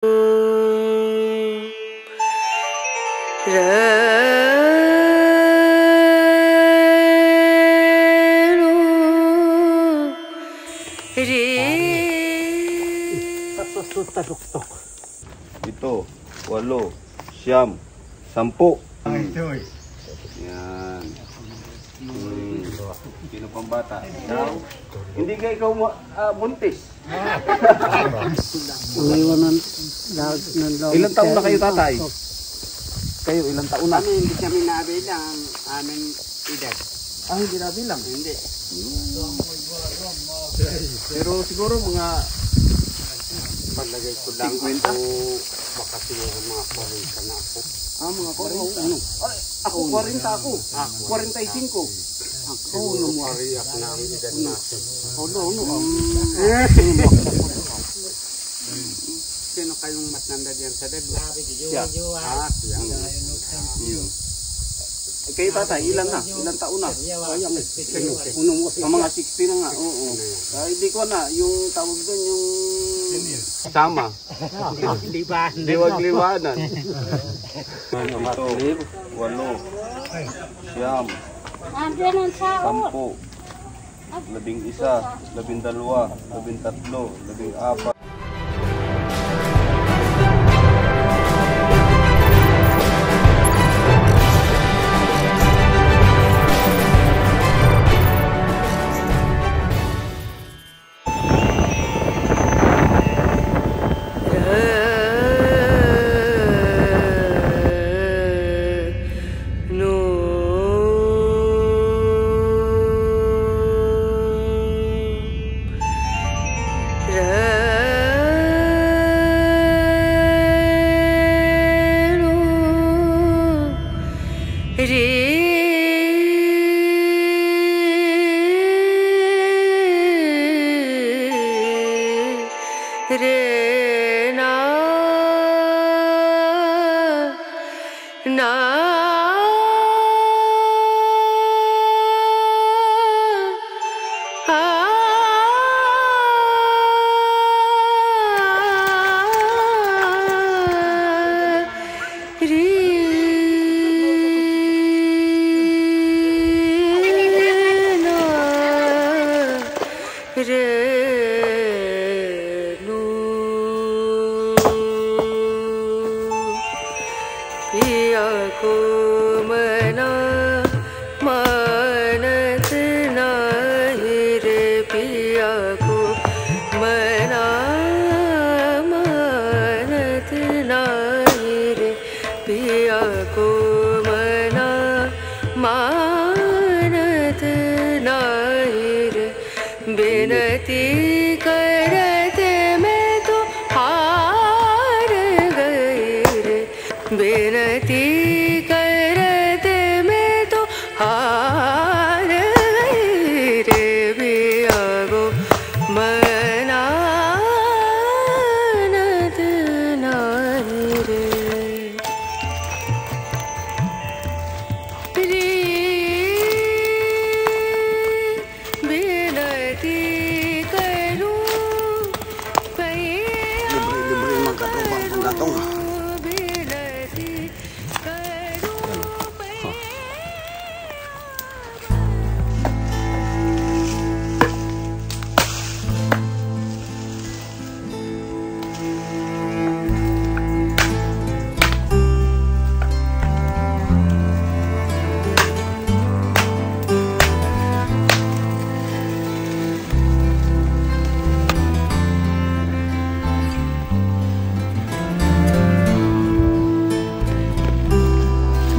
Ito, 8, 9, 10. Yan. Sino pang bata? Ikaw? Hindi ka ikaw buntis. Ilang taon na kayo, tatay? Kayo, ilang taon na? Kami, hindi kami nabilang ang aming edad. Hindi nabilang? Hindi. Pero siguro mga Palagay ko lang 50? ako, baka siguro mga 40 na ako. Mga 40. Ako, 40 ako. 45. Ako, namwari ako na ang edad natin. Sino kayong matanda diyan sa dagwa? Siya. Siya. Kayo, tatay, ilan na? Ilang taon na? Ang mga 60 na nga, oo. Hindi ko na, yung tawag doon, yung sama. Liwag-liwanan. Ito, 8, 9, 10, 11, 12, 13, 14.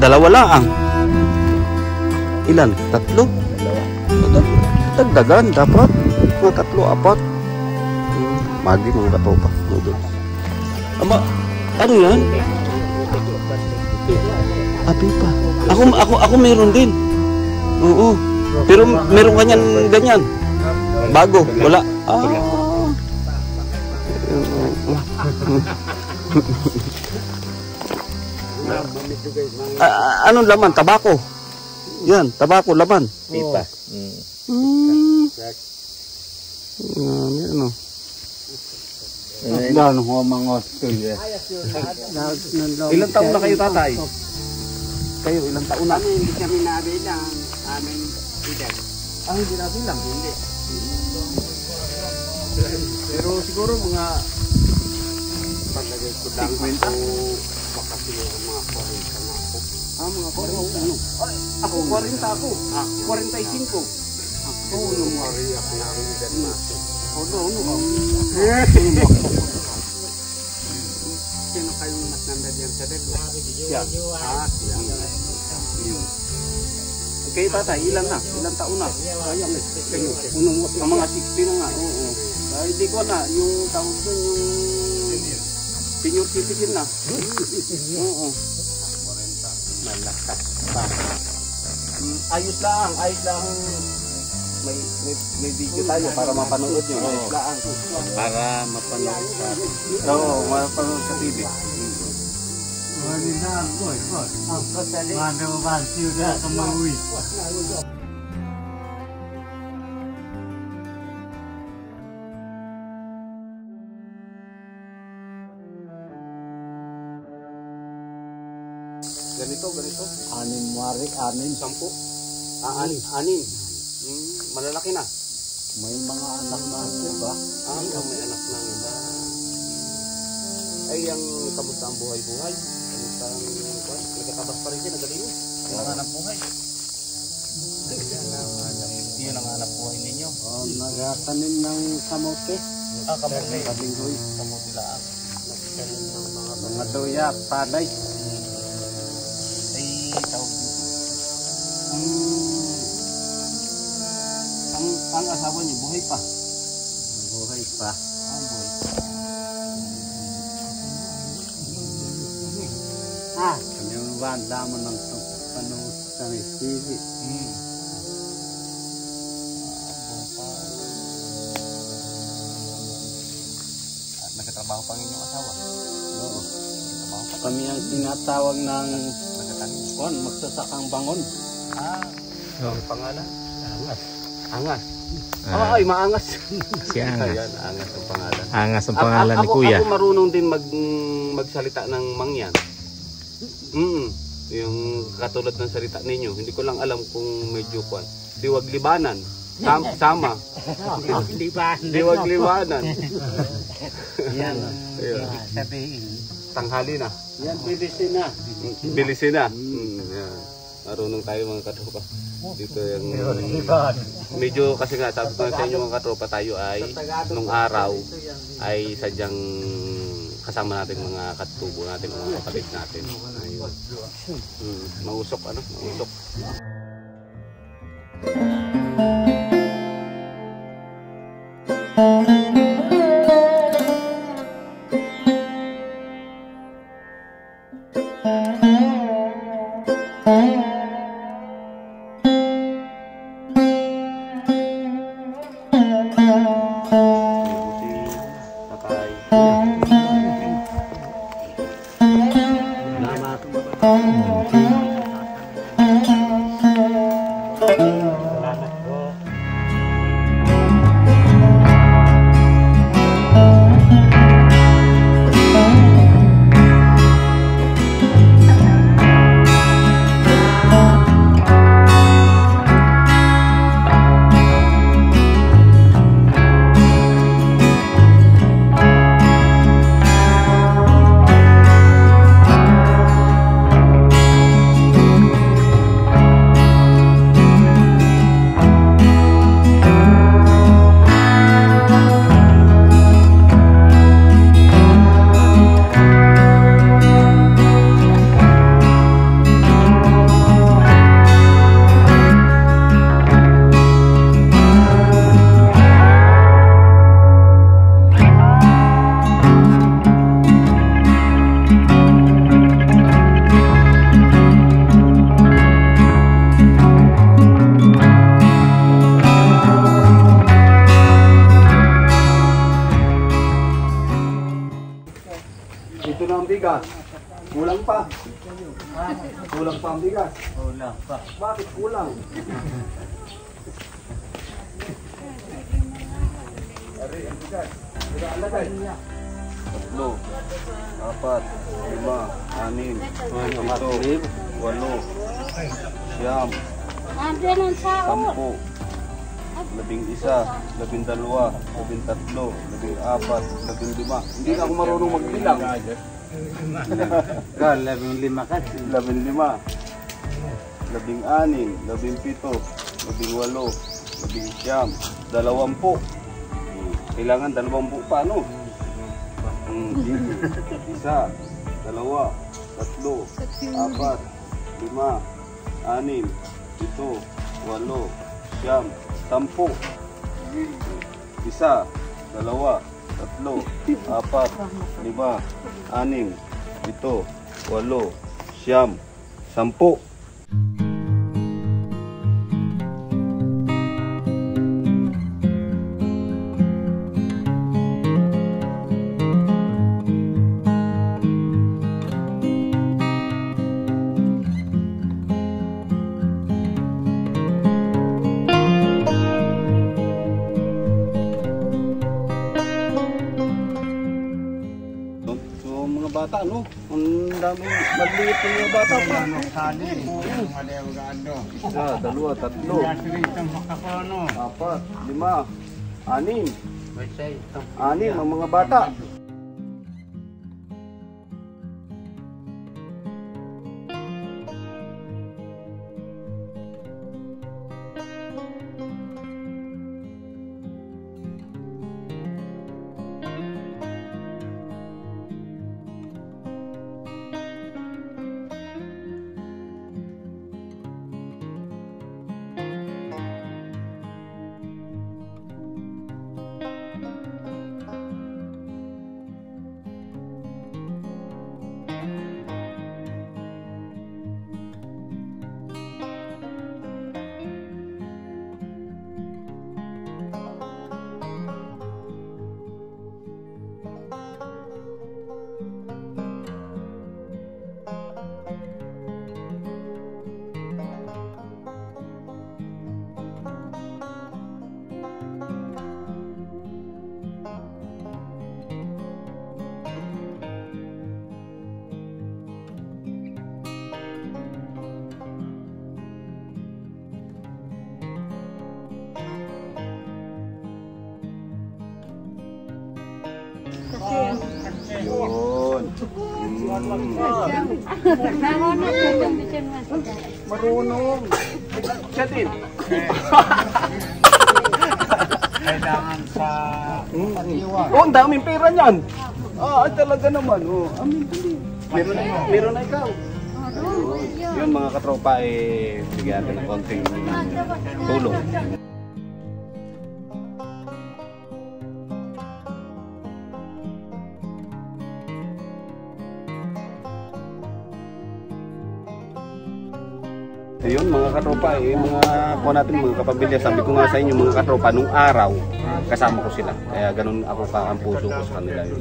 Dalawa lang. Ilan? 3? Dagdagan dapat. Mga 3, 4. Magi mga katopa. Ama, ano yan? Pipa. Ako meron din. Oo. Pero meron kanyan ganyan. Bago, wala. Anong laman? Tabako. Yan, tabako laman. Pipa. Ano? Dan ho mga tuye. Ilang taon na kayo, tatay? Kayo, ilang taon na? Hindi kami nabilang aming edad. Hindi nabilang. Hindi. Pero siguro mga Pagkagay ko lang ako makasilo ang mga 40 na ako. mga 40 ano? Ay, ako 40 ako. 45. Ako lumariyak na ang edad natin. Sino kayong mas nanda diyan sa dego? Siya. Okay, tatay, ilan na? Ilang taon na? Ang mga 60 na nga, oo. Hindi ko na, yung tawag doon, yung senior citizen na. Oo. Malakas pa. Ayos lang. May video tayo para mapanood nyo. Ayos lang. Para mapanood sa Oo, mapanood sa TV. Ganito. anin. 10. Anin. Malalaki na. May mga anak na diba? May anak na iba. Ay, ang kamusta ang buhay-buhay? Kamusta ang nagkakabas pa rin siya, nagalinis? Ang hanap buhay. Yun ang hanap buhay ninyo. Nagatanim ng kamote. Kamote. Kabinggoy. Kamote lang. Nagtanim ng mga doya, palay. Ay, tawag dito. Ang asawa niyo, buhay pa? Buhay pa. Buhay pa. Kanyang banda mo ng panahon sa TV. Nagkatrabaho pa inyong asawa? Oo. Nagkatrabaho pa? Kami ang tinatawag ng Nagkatanim? magsasakang bangon. Ang pangalan? Angas. Ay, maangas. Si Angas. Ayan, Angas ang pangalan. Angas ang pangalan ni Kuya. Ako marunong din magsalita ng mangyan. Yung katulad ng salita ninyo. Hindi ko lang alam kung medyo kwan. Diwaglibanan. Sama. Diwaglibanan. Yan. Ayun. Sabihin. Tanghali na. Yan, bilisin na. Bilisin na. Yan. Marunong tayo mga katropa. Dito yung medyo kasi nga sabi ko sa inyo mga katropa, tayo ay nung araw ay sadyang kasama natin mga katubo natin, mga kapatid natin. Mausok mausok. Ito na ang bigas. Kulang pa. Kulang pa ang bigas. Kulang pa. Bakit kulang? Ari, ang bigas. Alagay. 3, 4, 5, 6, 7, 8, 9, 10, 11, 12, 13, 14, 15. Hindi na ako marunong magbilang. 15 kasi. 15, 16, 17, 18, 19, 20. Kailangan 20 pa, no? Sige. 1, 2, 3, 4, 5, 6, 7, 8, 8, 9, 10. 1, 2, 3, 4, 5, 6, 7, 8, 9, 10. 11, 12, 13, 14, 15, 16, 17, 18, 19, 20. So mga bata, no? Ang dami, maliit yung mga bata pa. Isa, 2, 3, 4, 5, 6, 6 ang mga bata. Yun. Marunong. Siya din. Kailangan sa pag-iwan. Oh, ang daming pera niyan. Talaga naman. Meron na ikaw. Yun mga katropa, bigyan natin ng konting tulong. Ayun mga katropa, mga kuha natin, mga kapamilya. Sabi ko nga sa inyo mga katropa, nung araw kasama ko sila. Kaya ganun ako ang puso ko sa kanila yun.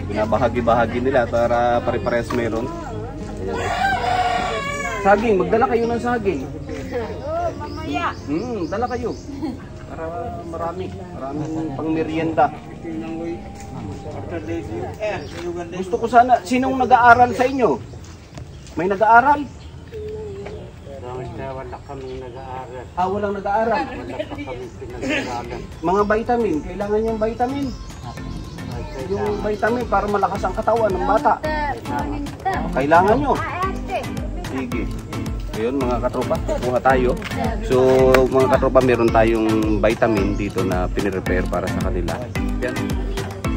Binabahagi-bahagi nila para pare-pares meron. Ayan. Saging, magdala kayo ng saging. Mamaya. Dala kayo. Para maraming pang merienda. Gusto ko sana, sinong nag-aaral sa inyo? May nag-aaral? Wala kami nag-aaral. Walang nag-aaral. Wala pa kami pinag-aaralan. Mga vitamin, kailangan niyang vitamin. Yung vitamin para malakas ang katawan ng bata. Kailangan nyo. Sige. Ayun mga katropa, kuha tayo. So mga katropa, meron tayong vitamin dito na pinirepair para sa kanila. Yan.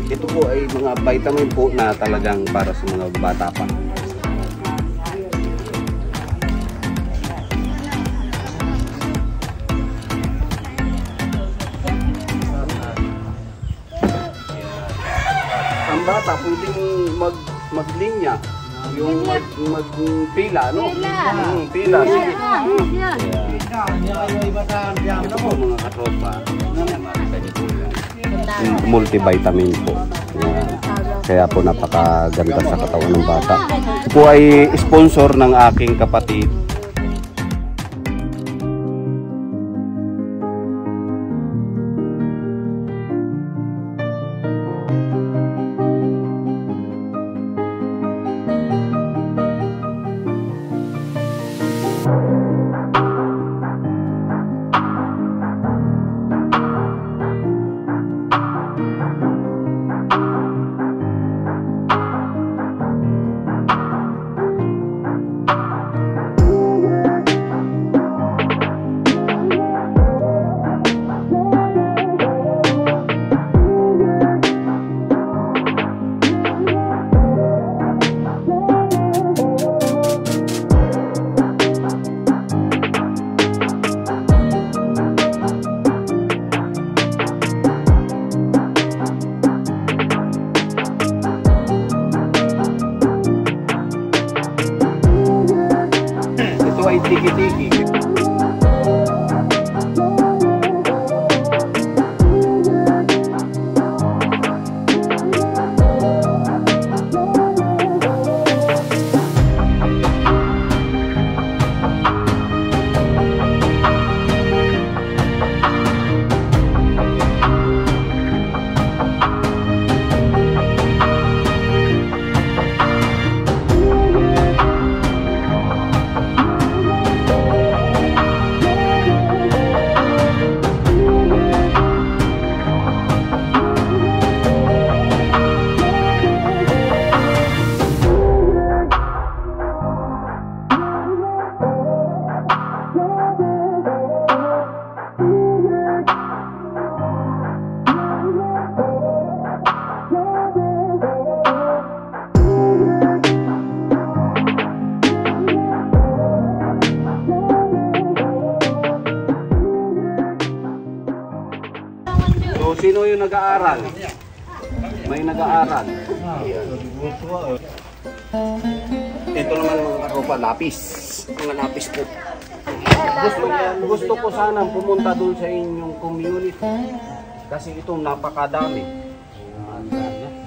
Ito po ay mga vitamin po na talagang para sa mga bata pa. Ang bata pwedeng maglinya, yung magpila, no? Pila. Sige. Ito po mga katropa. Multivitamin po. Yan. Kaya po napakaganda sa katawan ng bata. Ito po ay sponsor ng aking kapatid. tiki-tiki. So, sino yung nag-aaral? May nag-aaral. Ito naman mga katropa, lapis. Mga lapis po. Gusto ko sana pumunta dun sa inyong community. Kasi ito napakadami.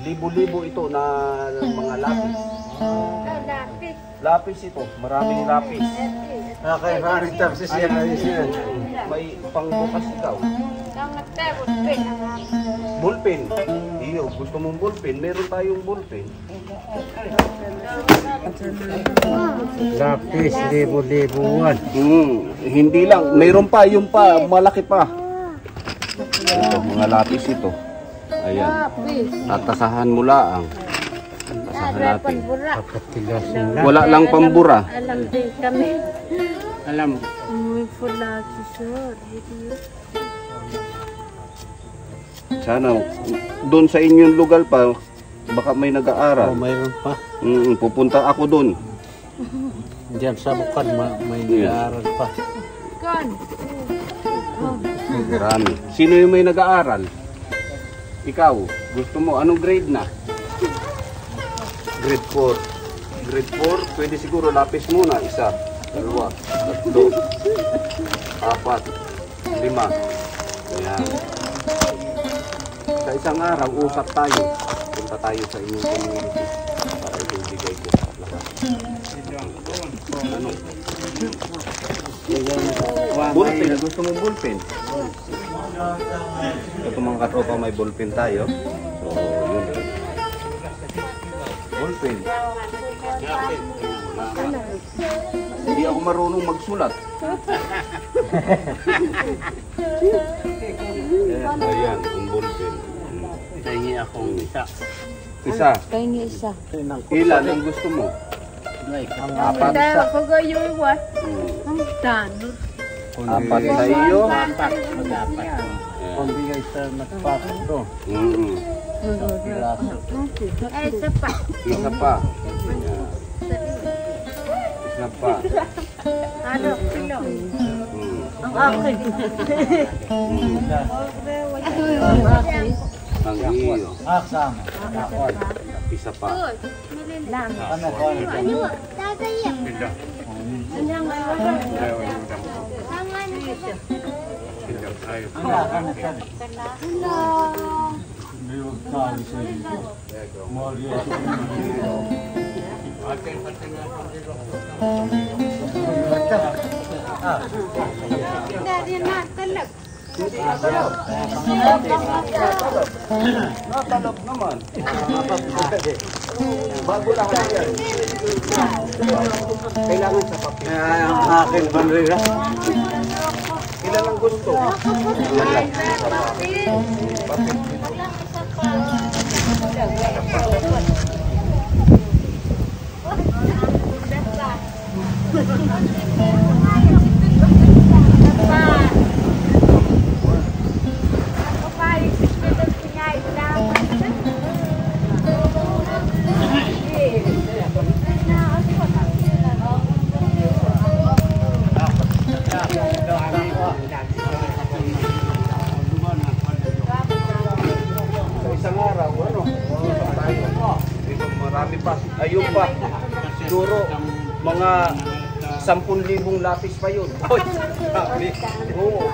Libo-libo ito na mga lapis. Lapis ito, maraming lapis. Okay, maraming tapos siya na siya. May pangbukas ikaw. Ballpen. Iyo, gusto mong ballpen? Meron tayong ballpen. Lapis, libo-libuan. Hindi lang, meron pa, yung pa, malaki pa. Ito, mga lapis ito. Ayan. Tatasahan mo lang. Tasahan natin. Kapatigas nila. Wala lang pambura. Alam din kami. Alam. May pula si sir. Sana, doon sa inyong lugar pa, baka may nag-aaral. Mayroon pa. Pupunta ako doon. Diyan sa bukad, may nag-aaral pa. Kan. Marami. Sino yung may nag-aaral? Ikaw, gusto mo, anong grade na? Grade 4. Grade 4, pwede siguro lapis muna. 1, 2, 3, 4, 5. Ayan. Sa isang araw, usap tayo. Punta tayo sa inyong community para ibigay ko lahat. Ano? Ballpen. Gusto mo ballpen? Ito mga katropa, may ballpen tayo. So, yun. Ballpen. Hindi ako marunong magsulat. Ayan, ang ballpen. Hingi akong isa. Isa. Kaya isa. Ilan ang gusto mo? Apat. Dahil pag yung iwan. Ang tano. Apat sa iyo. Mag-apat. Kung bigay sa nagpasok to. Ay, isa pa. Isa pa. Isa pa. Ano? Kilo. Mm. Ang akin. Ang akin. Ang iyo. Sama. Isa pa. Lang. Ano? Tatayang. Anyang Natalab naman. Bago lang yan. Kailangan sa papel. Ang akin bandera. Ilan ang gusto? Marami pa. Ayun pa. Siguro mga 10,000 lapis pa yun. Oy, sabi. Oo.